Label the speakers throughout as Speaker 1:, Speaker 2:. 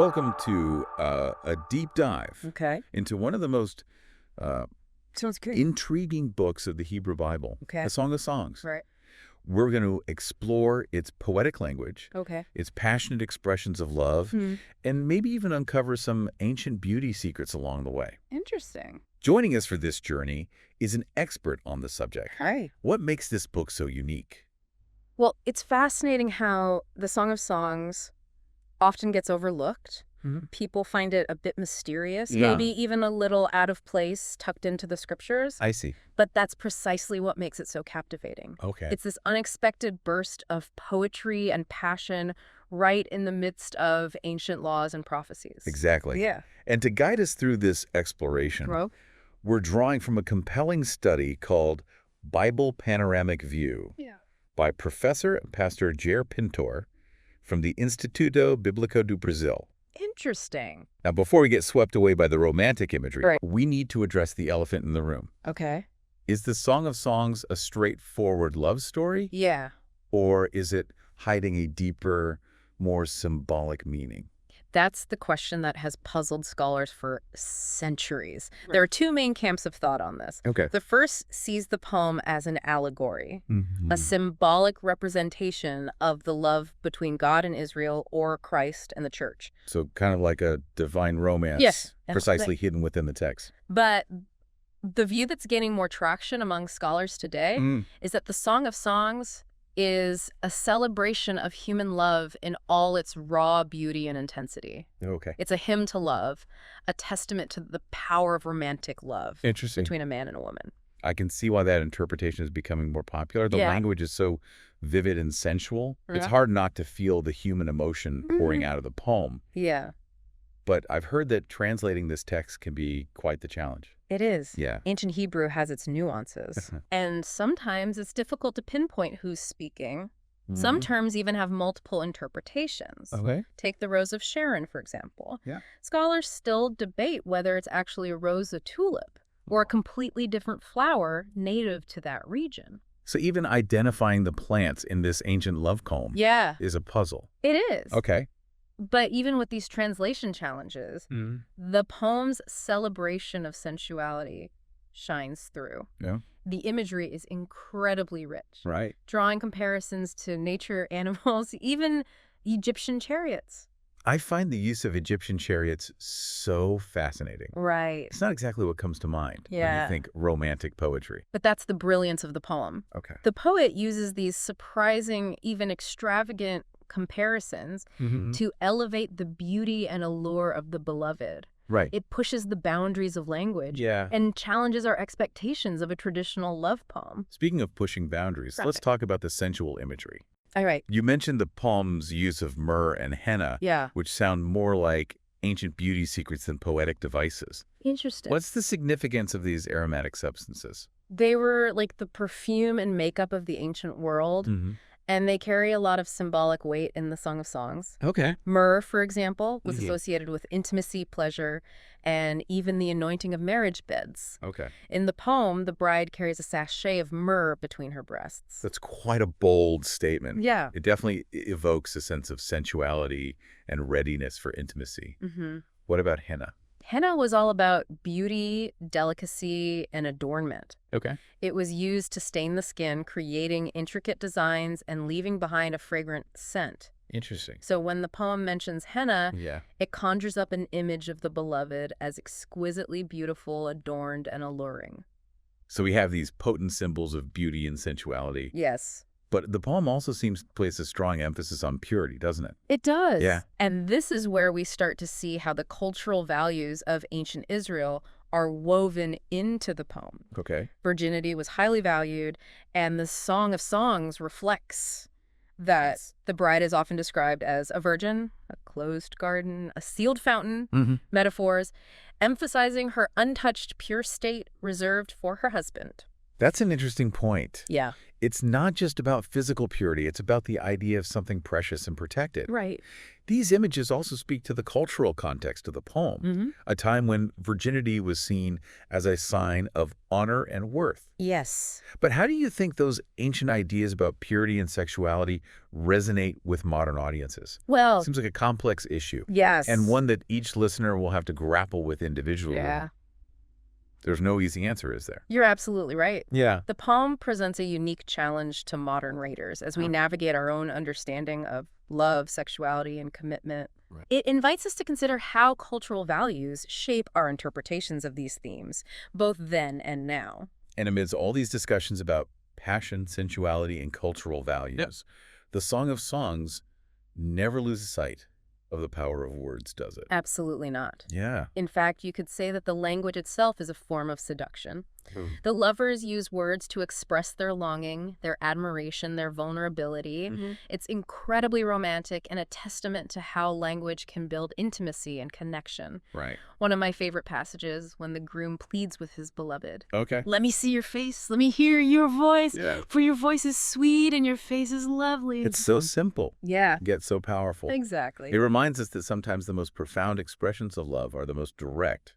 Speaker 1: Welcome to a deep dive
Speaker 2: Okay.
Speaker 1: into one of the most
Speaker 2: Sounds great.
Speaker 1: intriguing books of the Hebrew Bible,
Speaker 2: Okay.
Speaker 1: a Song of Songs.
Speaker 2: Right.
Speaker 1: We're going to explore its poetic language,
Speaker 2: Okay.
Speaker 1: its passionate expressions of love, and maybe even uncover some ancient beauty secrets along the way.
Speaker 2: Interesting.
Speaker 1: Joining us for this journey is an expert on the subject.
Speaker 2: Hi.
Speaker 1: What makes this book so unique?
Speaker 2: Well, it's fascinating how the Song of Songs often gets overlooked. People find it a bit mysterious,
Speaker 1: Yeah.
Speaker 2: maybe even a little out of place, tucked into the scriptures.
Speaker 1: I see.
Speaker 2: But that's precisely what makes it so captivating.
Speaker 1: Okay.
Speaker 2: It's this unexpected burst of poetry and passion right in the midst of ancient laws and prophecies.
Speaker 1: Exactly.
Speaker 2: Yeah.
Speaker 1: And to guide us through this exploration, we're drawing from a compelling study called Bible Panoramic View by Professor and Pastor Jair Pintor from the Instituto Bíblico do Brasil.
Speaker 2: Interesting.
Speaker 1: Now, before we get swept away by the romantic imagery,
Speaker 2: Right.
Speaker 1: we need to address the elephant in the room.
Speaker 2: Okay.
Speaker 1: Is the Song of Songs a straightforward love story,
Speaker 2: Yeah.
Speaker 1: or is it hiding a deeper, more symbolic meaning?
Speaker 2: That's the question that has puzzled scholars for centuries. There are two main camps of thought on this.
Speaker 1: Okay.
Speaker 2: The first sees the poem as an allegory, a symbolic representation of the love between God and Israel or Christ and the church.
Speaker 1: So kind of like a divine romance,
Speaker 2: Yes.
Speaker 1: precisely hidden within the text.
Speaker 2: But the view that's gaining more traction among scholars today is that the Song of Songs is a celebration of human love in all its raw beauty and intensity.
Speaker 1: Okay.
Speaker 2: It's a hymn to love, a testament to the power of romantic love
Speaker 1: Interesting.
Speaker 2: between a man and a woman.
Speaker 1: I can see why that interpretation is becoming more popular. The language is so vivid and sensual. It's hard not to feel the human emotion pouring out of the poem.
Speaker 2: Yeah,
Speaker 1: But I've heard that translating this text can be quite the challenge.
Speaker 2: it is.
Speaker 1: Yeah.
Speaker 2: Ancient Hebrew has its nuances. And sometimes it's difficult to pinpoint who's speaking. Some terms even have multiple interpretations.
Speaker 1: Okay.
Speaker 2: Take the Rose of Sharon, for example.
Speaker 1: Yeah.
Speaker 2: Scholars still debate whether it's actually a rose, a tulip, or a completely different flower native to that region.
Speaker 1: So even identifying the plants in this ancient love poem is a puzzle.
Speaker 2: It is.
Speaker 1: Okay.
Speaker 2: But even with these translation challenges, the poem's celebration of sensuality shines through.
Speaker 1: Yeah.
Speaker 2: The imagery is incredibly rich,
Speaker 1: Right.
Speaker 2: drawing comparisons to nature, animals, even Egyptian chariots.
Speaker 1: I find the use of Egyptian chariots so fascinating.
Speaker 2: Right.
Speaker 1: It's not exactly what comes to mind when
Speaker 2: Yeah.
Speaker 1: you think romantic poetry.
Speaker 2: But that's the brilliance of the poem.
Speaker 1: Okay.
Speaker 2: The poet uses these surprising, even extravagant comparisons to elevate the beauty and allure of the beloved.
Speaker 1: Right.
Speaker 2: It pushes the boundaries of language
Speaker 1: Yeah.
Speaker 2: and challenges our expectations of a traditional love poem.
Speaker 1: Speaking of pushing boundaries, let's talk about the sensual imagery.
Speaker 2: All right.
Speaker 1: You mentioned the poem's use of myrrh and henna,
Speaker 2: Yeah.
Speaker 1: which sound more like ancient beauty secrets than poetic devices.
Speaker 2: Interesting.
Speaker 1: What's the significance of these aromatic substances?
Speaker 2: They were like the perfume and makeup of the ancient world, and they carry a lot of symbolic weight in the Song of Songs.
Speaker 1: Okay.
Speaker 2: Myrrh, for example, was associated with intimacy, pleasure, and even the anointing of marriage beds.
Speaker 1: Okay.
Speaker 2: In the poem, the bride carries a sachet of myrrh between her breasts.
Speaker 1: That's quite a bold statement.
Speaker 2: Yeah.
Speaker 1: It definitely evokes a sense of sensuality and readiness for intimacy. What about henna?
Speaker 2: Henna was all about beauty, delicacy, and adornment.
Speaker 1: Okay.
Speaker 2: It was used to stain the skin, creating intricate designs and leaving behind a fragrant scent.
Speaker 1: Interesting.
Speaker 2: So when the poem mentions henna,
Speaker 1: Yeah.
Speaker 2: it conjures up an image of the beloved as exquisitely beautiful, adorned, and alluring.
Speaker 1: So we have these potent symbols of beauty and sensuality.
Speaker 2: Yes.
Speaker 1: But the poem also seems to place a strong emphasis on purity, doesn't it?
Speaker 2: It does.
Speaker 1: Yeah.
Speaker 2: And this is where we start to see how the cultural values of ancient Israel are woven into the poem.
Speaker 1: Okay.
Speaker 2: Virginity was highly valued, and the Song of Songs reflects that the bride is often described as a virgin, a closed garden, a sealed fountain, metaphors, emphasizing her untouched, pure state reserved for her husband.
Speaker 1: That's an interesting point.
Speaker 2: Yeah.
Speaker 1: It's not just about physical purity, it's about the idea of something precious and protected.
Speaker 2: Right.
Speaker 1: These images also speak to the cultural context of the poem, a time when virginity was seen as a sign of honor and worth.
Speaker 2: Yes.
Speaker 1: But how do you think those ancient ideas about purity and sexuality resonate with modern audiences?
Speaker 2: Well,
Speaker 1: Seems like a complex issue.
Speaker 2: yes.
Speaker 1: And one that each listener will have to grapple with individually.
Speaker 2: Yeah.
Speaker 1: There's no easy answer, is there?
Speaker 2: You're absolutely right.
Speaker 1: Yeah.
Speaker 2: The poem presents a unique challenge to modern readers as we navigate our own understanding of love, sexuality, and commitment.
Speaker 1: Right.
Speaker 2: It invites us to consider how cultural values shape our interpretations of these themes, both then and now.
Speaker 1: And amidst all these discussions about passion, sensuality, and cultural values, the Song of Songs never loses sight of the power of words, does it?
Speaker 2: Absolutely not.
Speaker 1: Yeah.
Speaker 2: In fact, you could say that the language itself is a form of seduction. The lovers use words to express their longing, their admiration, their vulnerability. It's incredibly romantic and a testament to how language can build intimacy and connection.
Speaker 1: Right.
Speaker 2: One of my favorite passages when the groom pleads with his beloved.
Speaker 1: Okay.
Speaker 2: Let me see your face. Let me hear your voice.
Speaker 1: Yeah.
Speaker 2: For your voice is sweet and your face is lovely.
Speaker 1: It's so simple,
Speaker 2: Yeah,
Speaker 1: yet so powerful.
Speaker 2: exactly.
Speaker 1: It reminds us that sometimes the most profound expressions of love are the most direct,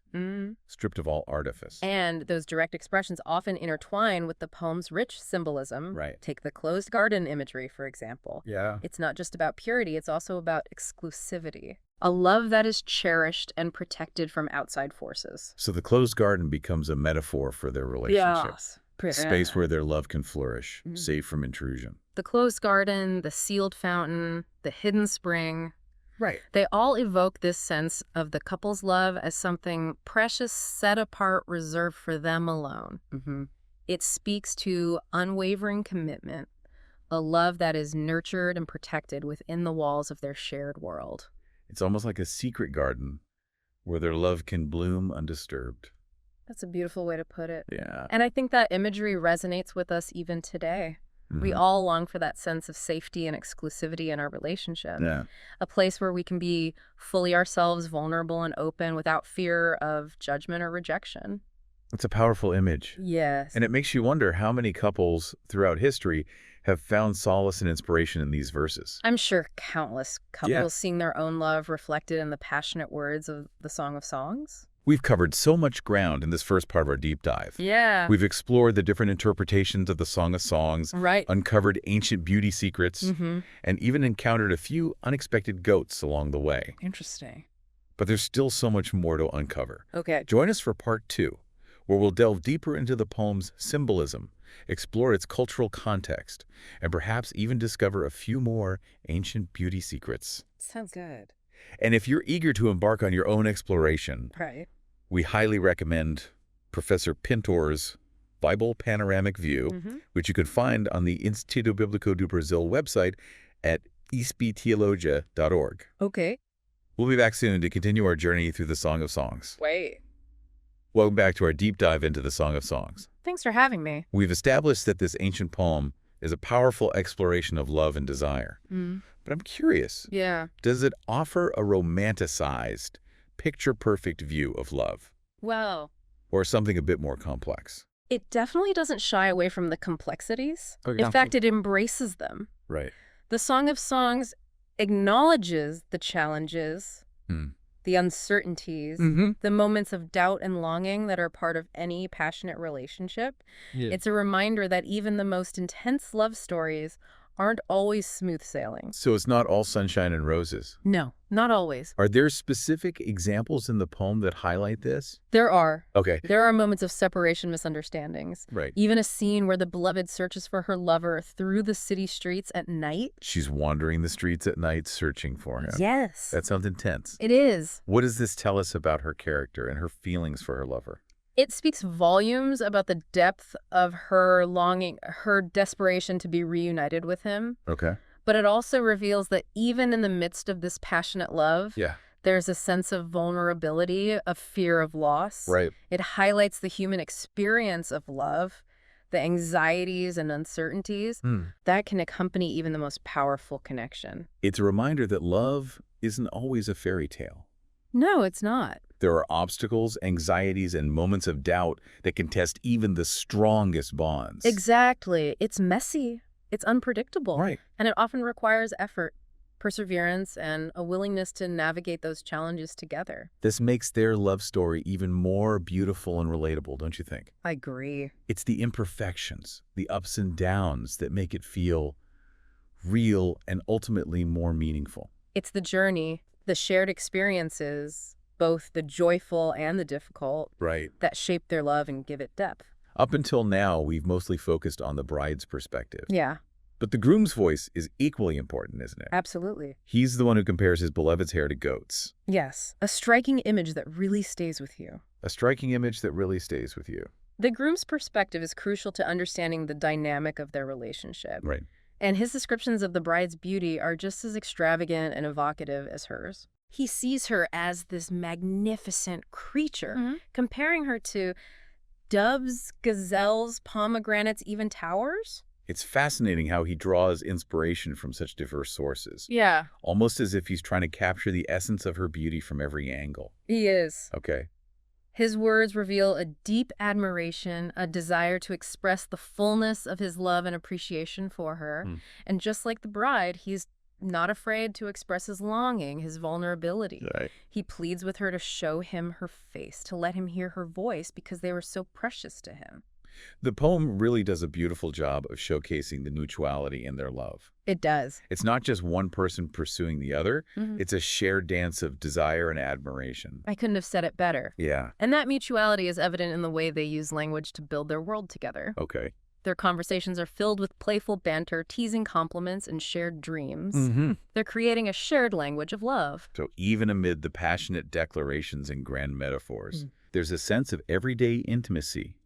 Speaker 1: stripped of all artifice.
Speaker 2: And those direct expressions often intertwine with the poem's rich symbolism.
Speaker 1: Right.
Speaker 2: Take the closed garden imagery, for example.
Speaker 1: Yeah.
Speaker 2: It's not just about purity, it's also about exclusivity. A love that is cherished and protected from outside forces.
Speaker 1: So the closed garden becomes a metaphor for their relationship. A space where their love can flourish, safe from intrusion.
Speaker 2: The closed garden, the sealed fountain, the hidden spring.
Speaker 1: Right.
Speaker 2: They all evoke this sense of the couple's love as something precious, set apart, reserved for them alone. It speaks to unwavering commitment, a love that is nurtured and protected within the walls of their shared world.
Speaker 1: It's almost like a secret garden where their love can bloom undisturbed.
Speaker 2: That's a beautiful way to put it.
Speaker 1: Yeah.
Speaker 2: And I think that imagery resonates with us even today. We all long for that sense of safety and exclusivity in our relationship.
Speaker 1: Yeah.
Speaker 2: A place where we can be fully ourselves, vulnerable and open without fear of judgment or rejection.
Speaker 1: It's a powerful image.
Speaker 2: Yes.
Speaker 1: And it makes you wonder how many couples throughout history have found solace and inspiration in these verses.
Speaker 2: I'm sure countless couples seeing their own love reflected in the passionate words of the Song of Songs.
Speaker 1: We've covered so much ground in this first part of our deep dive.
Speaker 2: Yeah.
Speaker 1: We've explored the different interpretations of the Song of Songs,
Speaker 2: Right.
Speaker 1: uncovered ancient beauty secrets, and even encountered a few unexpected goats along the way.
Speaker 2: Interesting.
Speaker 1: But there's still so much more to uncover.
Speaker 2: Okay.
Speaker 1: Join us for part 2, where we'll delve deeper into the poem's symbolism, explore its cultural context, and perhaps even discover a few more ancient beauty secrets.
Speaker 2: Sounds good.
Speaker 1: And if you're eager to embark on your own exploration,
Speaker 2: Right.
Speaker 1: we highly recommend Professor Pintor's Bible Panoramic View, which you can find on the Instituto Bíblico do Brasil website at isptheologia.org.
Speaker 2: Okay.
Speaker 1: We'll be back soon to continue our journey through the Song of Songs.
Speaker 2: Wait.
Speaker 1: Welcome back to our deep dive into the Song of Songs.
Speaker 2: Thanks for having me.
Speaker 1: We've established that this ancient poem is a powerful exploration of love and desire. But I'm curious,
Speaker 2: Yeah.
Speaker 1: does it offer a romanticized, picture-perfect view of love,
Speaker 2: Well,
Speaker 1: or something a bit more complex?
Speaker 2: it definitely doesn't shy away from the complexities.
Speaker 1: Okay.
Speaker 2: In fact, it embraces them.
Speaker 1: Right.
Speaker 2: The Song of Songs acknowledges the challenges, the uncertainties, the moments of doubt and longing that are part of any passionate relationship. It's a reminder that even the most intense love stories aren't always smooth sailing.
Speaker 1: So it's not all sunshine and roses.
Speaker 2: No, not always.
Speaker 1: Are there specific examples in the poem that highlight this?
Speaker 2: There are.
Speaker 1: Okay.
Speaker 2: There are moments of separation, misunderstandings.
Speaker 1: Right.
Speaker 2: Even a scene where the beloved searches for her lover through the city streets at night.
Speaker 1: She's wandering the streets at night searching for him.
Speaker 2: Yes.
Speaker 1: That sounds intense.
Speaker 2: It is.
Speaker 1: What does this tell us about her character and her feelings for her lover?
Speaker 2: It speaks volumes about the depth of her longing, her desperation to be reunited with him.
Speaker 1: Okay.
Speaker 2: But it also reveals that even in the midst of this passionate love, there's a sense of vulnerability, of fear of loss.
Speaker 1: Right.
Speaker 2: It highlights the human experience of love, the anxieties and uncertainties that can accompany even the most powerful connection.
Speaker 1: It's a reminder that love isn't always a fairy tale.
Speaker 2: No, it's not.
Speaker 1: There are obstacles, anxieties, and moments of doubt that can test even the strongest bonds.
Speaker 2: Exactly. It's messy. It's unpredictable.
Speaker 1: Right.
Speaker 2: And it often requires effort, perseverance, and a willingness to navigate those challenges together.
Speaker 1: This makes their love story even more beautiful and relatable, don't you think?
Speaker 2: I agree.
Speaker 1: It's the imperfections, the ups and downs that make it feel real and ultimately more meaningful.
Speaker 2: It's the journey, the shared experiences, both the joyful and the difficult,
Speaker 1: Right.
Speaker 2: that shape their love and give it depth.
Speaker 1: Up until now, we've mostly focused on the bride's perspective.
Speaker 2: Yeah,
Speaker 1: But the groom's voice is equally important, isn't it?
Speaker 2: absolutely.
Speaker 1: He's the one who compares his beloved's hair to goats.
Speaker 2: Yes, a striking image that really stays with you.
Speaker 1: A striking image that really stays with you.
Speaker 2: The groom's perspective is crucial to understanding the dynamic of their relationship.
Speaker 1: Right.
Speaker 2: And his descriptions of the bride's beauty are just as extravagant and evocative as hers. He sees her as this magnificent creature, comparing her to doves, gazelles, pomegranates, even towers.
Speaker 1: It's fascinating how he draws inspiration from such diverse sources.
Speaker 2: Yeah,
Speaker 1: Almost as if he's trying to capture the essence of her beauty from every angle.
Speaker 2: he is.
Speaker 1: Okay.
Speaker 2: His words reveal a deep admiration, a desire to express the fullness of his love and appreciation for her. And just like the bride, he's not afraid to express his longing, his vulnerability.
Speaker 1: Right.
Speaker 2: He pleads with her to show him her face, to let him hear her voice because they were so precious to him.
Speaker 1: The poem really does a beautiful job of showcasing the mutuality in their love.
Speaker 2: It does.
Speaker 1: It's not just one person pursuing the other. It's a shared dance of desire and admiration.
Speaker 2: I couldn't have said it better.
Speaker 1: Yeah.
Speaker 2: And that mutuality is evident in the way they use language to build their world together.
Speaker 1: Okay.
Speaker 2: Their conversations are filled with playful banter, teasing compliments, and shared dreams. They're creating a shared language of love.
Speaker 1: So even amid the passionate declarations and grand metaphors, there's a sense of everyday intimacy.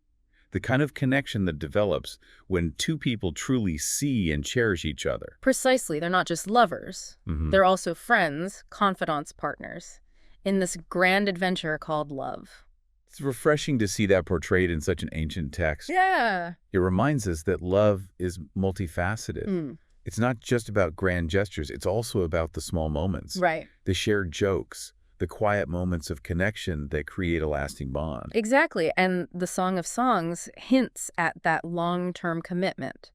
Speaker 1: The kind of connection that develops when two people truly see and cherish each other.
Speaker 2: Precisely. They're not just lovers. They're also friends, confidants, partners, in this grand adventure called love.
Speaker 1: It's refreshing to see that portrayed in such an ancient text.
Speaker 2: Yeah.
Speaker 1: It reminds us that love is multifaceted. It's not just about grand gestures. It's also about the small moments.
Speaker 2: Right.
Speaker 1: The shared jokes, the quiet moments of connection that create a lasting bond.
Speaker 2: Exactly. And the Song of Songs hints at that long-term commitment.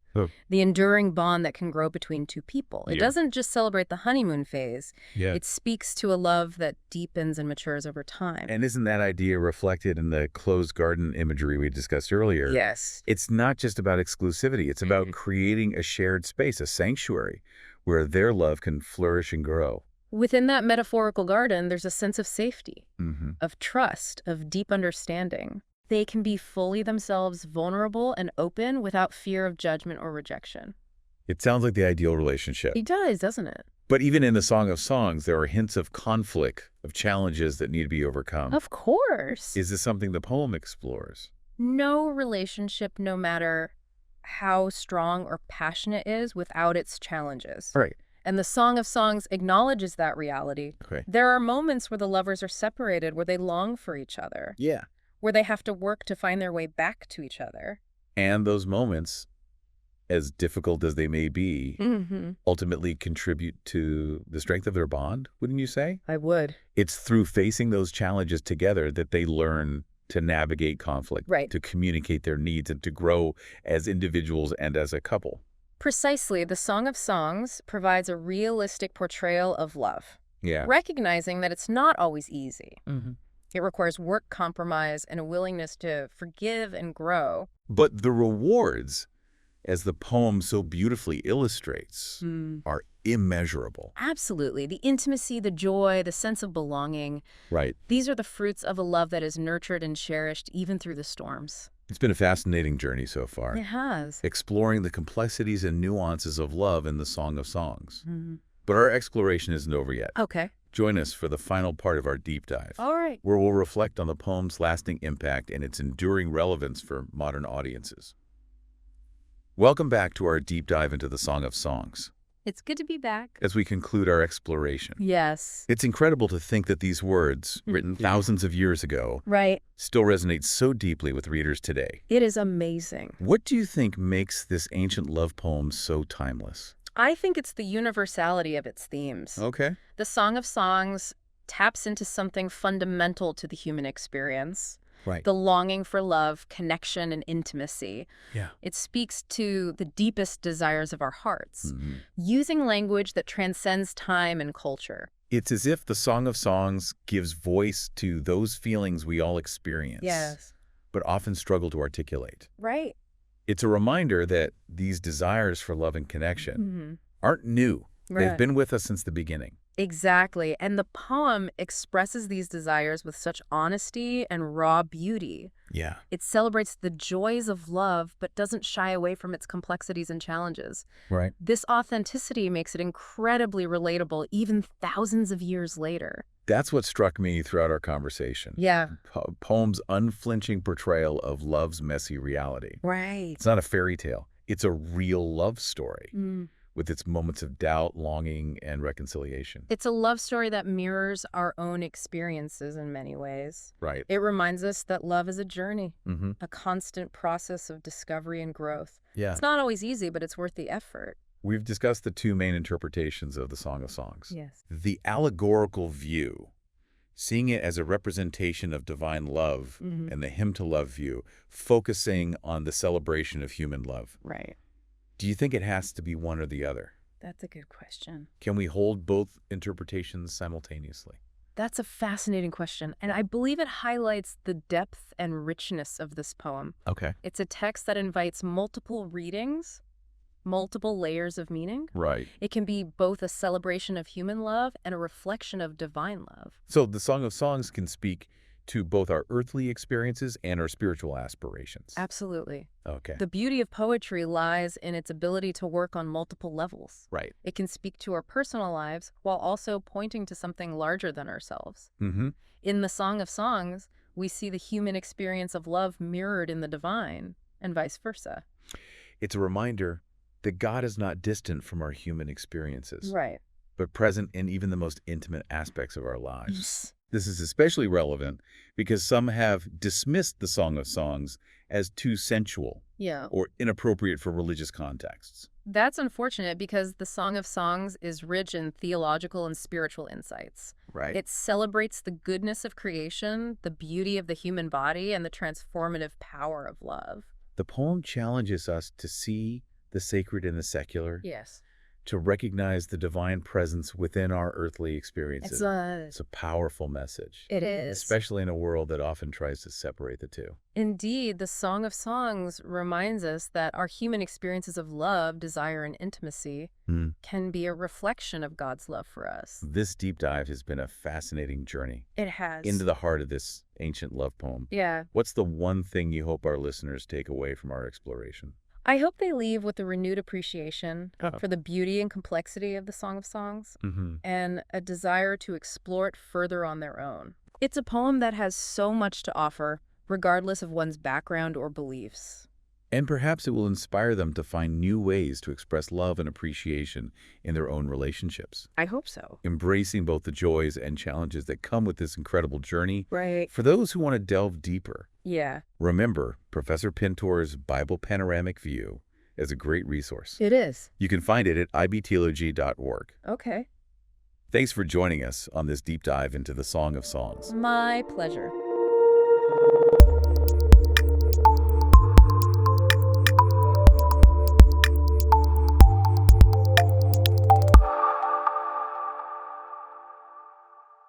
Speaker 2: The enduring bond that can grow between two people. It doesn't just celebrate the honeymoon phase. It speaks to a love that deepens and matures over time.
Speaker 1: And isn't that idea reflected in the closed garden imagery we discussed earlier?
Speaker 2: Yes.
Speaker 1: It's not just about exclusivity. It's about creating a shared space, a sanctuary, where their love can flourish and grow.
Speaker 2: Within that metaphorical garden, there's a sense of safety, of trust, of deep understanding. They can be fully themselves, vulnerable and open without fear of judgment or rejection.
Speaker 1: It sounds like the ideal relationship.
Speaker 2: It does, doesn't it?
Speaker 1: But even in the Song of Songs, there are hints of conflict, of challenges that need to be overcome.
Speaker 2: Of course.
Speaker 1: Is this something the poem explores?
Speaker 2: No relationship, no matter how strong or passionate it is, without its challenges.
Speaker 1: Right.
Speaker 2: And the Song of Songs acknowledges that reality.
Speaker 1: Okay.
Speaker 2: There are moments where the lovers are separated, where they long for each other,
Speaker 1: Yeah.
Speaker 2: where they have to work to find their way back to each other.
Speaker 1: And those moments, as difficult as they may be, ultimately contribute to the strength of their bond, wouldn't you say?
Speaker 2: I would.
Speaker 1: It's through facing those challenges together that they learn to navigate conflict,
Speaker 2: Right.
Speaker 1: to communicate their needs, and to grow as individuals and as a couple.
Speaker 2: Precisely, the Song of Songs provides a realistic portrayal of love,
Speaker 1: Yeah.
Speaker 2: recognizing that it's not always easy. It requires work, compromise, and a willingness to forgive and grow.
Speaker 1: But the rewards, as the poem so beautifully illustrates, are immeasurable.
Speaker 2: Absolutely. The intimacy, the joy, the sense of belonging.
Speaker 1: Right.
Speaker 2: These are the fruits of a love that is nurtured and cherished even through the storms.
Speaker 1: It's been a fascinating journey so far,
Speaker 2: It has.
Speaker 1: exploring the complexities and nuances of love in the Song of Songs. But our exploration isn't over yet.
Speaker 2: Okay.
Speaker 1: Join us for the final part of our deep dive,
Speaker 2: All right.
Speaker 1: where we'll reflect on the poem's lasting impact and its enduring relevance for modern audiences. Welcome back to our deep dive into the Song of Songs,
Speaker 2: It's good to be back.
Speaker 1: as we conclude our exploration.
Speaker 2: Yes.
Speaker 1: It's incredible to think that these words, written thousands of years ago,
Speaker 2: Right.
Speaker 1: still resonate so deeply with readers today.
Speaker 2: It is amazing.
Speaker 1: What do you think makes this ancient love poem so timeless?
Speaker 2: I think it's the universality of its themes.
Speaker 1: Okay.
Speaker 2: The Song of Songs taps into something fundamental to the human experience.
Speaker 1: Right.
Speaker 2: The longing for love, connection, and intimacy.
Speaker 1: Yeah.
Speaker 2: It speaks to the deepest desires of our hearts,
Speaker 1: Mm-hmm.
Speaker 2: using language that transcends time and culture.
Speaker 1: It's as if the Song of Songs gives voice to those feelings we all experience, but often struggle to articulate.
Speaker 2: Right.
Speaker 1: It's a reminder that these desires for love and connection aren't new.
Speaker 2: Right.
Speaker 1: They've been with us since the beginning.
Speaker 2: Exactly. And the poem expresses these desires with such honesty and raw beauty.
Speaker 1: Yeah.
Speaker 2: It celebrates the joys of love, but doesn't shy away from its complexities and challenges.
Speaker 1: Right.
Speaker 2: This authenticity makes it incredibly relatable, even thousands of years later.
Speaker 1: That's what struck me throughout our conversation.
Speaker 2: Yeah.
Speaker 1: Poem's unflinching portrayal of love's messy reality.
Speaker 2: Right.
Speaker 1: It's not a fairy tale. It's a real love story with its moments of doubt, longing, and reconciliation.
Speaker 2: It's a love story that mirrors our own experiences in many ways.
Speaker 1: Right.
Speaker 2: It reminds us that love is a journey, a constant process of discovery and growth.
Speaker 1: Yeah.
Speaker 2: It's not always easy, but it's worth the effort.
Speaker 1: We've discussed the two main interpretations of the Song of Songs.
Speaker 2: Yes.
Speaker 1: The allegorical view, seeing it as a representation of divine love, and the hymn to love view, focusing on the celebration of human love.
Speaker 2: Right.
Speaker 1: Do you think it has to be one or the other?
Speaker 2: That's a good question.
Speaker 1: Can we hold both interpretations simultaneously?
Speaker 2: That's a fascinating question, and I believe it highlights the depth and richness of this poem.
Speaker 1: Okay.
Speaker 2: It's a text that invites multiple readings, multiple layers of meaning.
Speaker 1: Right.
Speaker 2: It can be both a celebration of human love and a reflection of divine love.
Speaker 1: So the Song of Songs can speak to both our earthly experiences and our spiritual aspirations.
Speaker 2: Absolutely.
Speaker 1: Okay.
Speaker 2: The beauty of poetry lies in its ability to work on multiple levels.
Speaker 1: Right.
Speaker 2: It can speak to our personal lives while also pointing to something larger than ourselves. In the Song of Songs, we see the human experience of love mirrored in the divine, and vice versa.
Speaker 1: It's a reminder that God is not distant from our human experiences,
Speaker 2: Right.
Speaker 1: but present in even the most intimate aspects of our lives. This is especially relevant because some have dismissed the Song of Songs as too sensual or inappropriate for religious contexts.
Speaker 2: That's unfortunate because the Song of Songs is rich in theological and spiritual insights.
Speaker 1: Right.
Speaker 2: It celebrates the goodness of creation, the beauty of the human body, and the transformative power of love.
Speaker 1: The poem challenges us to see the sacred in the secular,
Speaker 2: Yes.
Speaker 1: to recognize the divine presence within our earthly experiences. It's a powerful message.
Speaker 2: It is.
Speaker 1: Especially in a world that often tries to separate the two.
Speaker 2: Indeed, the Song of Songs reminds us that our human experiences of love, desire, and intimacy can be a reflection of God's love for us.
Speaker 1: This deep dive has been a fascinating journey
Speaker 2: It has.
Speaker 1: into the heart of this ancient love poem.
Speaker 2: Yeah.
Speaker 1: What's the one thing you hope our listeners take away from our exploration?
Speaker 2: I hope they leave with a renewed appreciation for the beauty and complexity of the Song of Songs and a desire to explore it further on their own. It's a poem that has so much to offer, regardless of one's background or beliefs.
Speaker 1: And perhaps it will inspire them to find new ways to express love and appreciation in their own relationships.
Speaker 2: I hope so.
Speaker 1: Embracing both the joys and challenges that come with this incredible journey.
Speaker 2: Right.
Speaker 1: For those who want to delve deeper,
Speaker 2: Yeah.
Speaker 1: remember Professor Pintor's Bible Panoramic View is a great resource.
Speaker 2: It is.
Speaker 1: You can find it at ibtheology.org.
Speaker 2: Okay.
Speaker 1: Thanks for joining us on this deep dive into the Song of Songs.
Speaker 2: My pleasure.